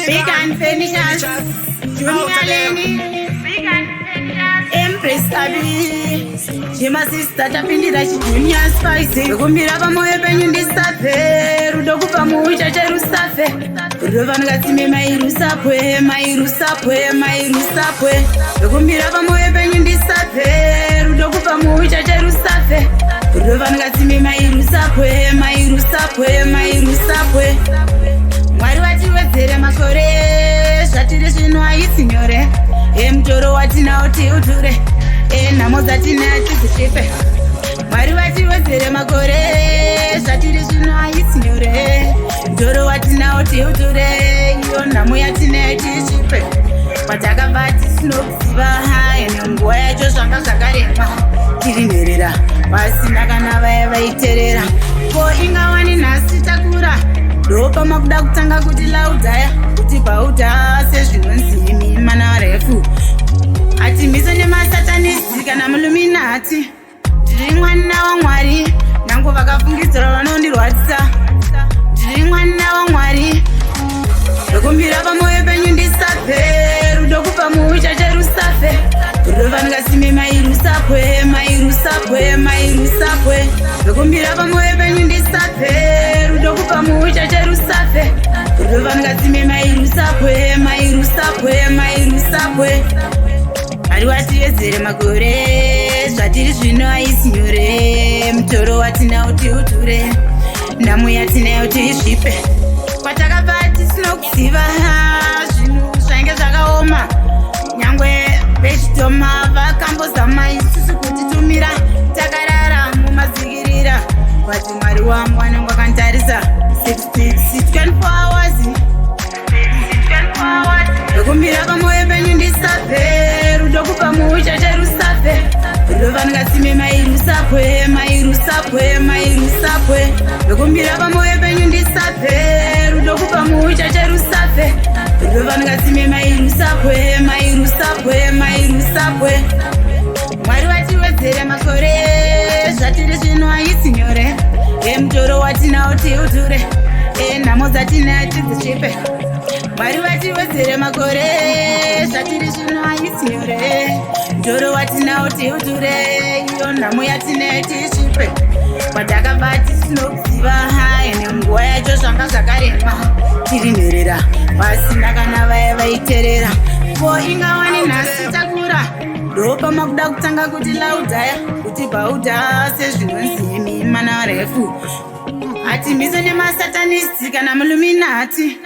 Big and finishers, Junior Lenny, Empress Abby, Shima sister tapindira Junior Spicy. Kumbira pamoyo penyu ndisafe, rudo kupa mucha cherusafe. Rovangatime mairusapwe, mairusapwe, mairusapwe. Kumbira pamoyo penyu ndisafe, rudo kupa mucha cherusafe. Rovangatime mairusapwe, mairusapwe, mairusapwe. Mwari watiwedzere makore, zvatiri zvino haisi nyore. Mutoro watinawo tiuture, nhamo dzatinayo tizisvipe. Mwari watiwedzere makore, zvatiri zvino haisi nyore. Mutoro watinawo tiuture, iyo nhamo yatinayo tisvipe. Kwatakabva tisinokuziva ene nguva yacho zvanga zvakarema. Tiri nherera pasina kana vaya vaiterera. Ko ingawani nhasi takura, ndopama kuda kutanga kuti laudhaya, kuti paudha sezvinonzi mimana refu. Atimiso nemasatanisti kana muluminati, ndiri mwana waMwari, nangu vakafungidzira vanondirwadzisa. Ndiri mwana waMwari, ndokumbira pamoyo penyu ndisafe, rudo kupa mucha cherusafe. Rovangasime mairusapwe, mairusapwe, mairusapwe. Ndokumbira pamoyo penyu ndisafe, rudo kupa mucha cherusafe. Rovangasime mairusapwe, mairusapwe, mairusapwe. Mwari watiwedzere makore, zvatiri zvino haisi nyore. Mutoro watinawo tiuture, nhamo yatinayo tiisvipe. Kwatakabva tisinokuziva zvinhu zvainge zvakaoma. Nyangwe vechitoma vakambozama isusu kutitumira, takarara mumazikirira. Vati Mwari wangu anenge akantarisa 24 hours. Ndokumbira pamoyo penyu ndisafe, rudo kupa mucha cherusafe. Rovangasime mairusapwe, mairusapwe, mairusapwe. Ndokumbira pamoyo penyu ndisafe, rudo kupa mucha cherusafe. Rovangasime mairusapwe, mairusapwe, mairusapwe. Mwari watiwedzere makore, zvatiri zvino haisi nyore. Mutoro watinawo tiuture, nhamo dzatinayo tizisvipe. Mwari watiwedzere makore, zvatiri zvino haisi nyore. Mutoro watinawo tiuture, iyo nhamo yatinayo tiisvipe. Kwatakabva tisinokuziva ene nguva yacho zvanga zvakarema. Tiri nherera pasina kana vaya vaiterera. Ko ingawani nhasi takura, ndopama kuda kutanga kuti laudhaya, kuti paudha sezvinonzi mimana refu. Atimiso nemasatanisti kana muluminati.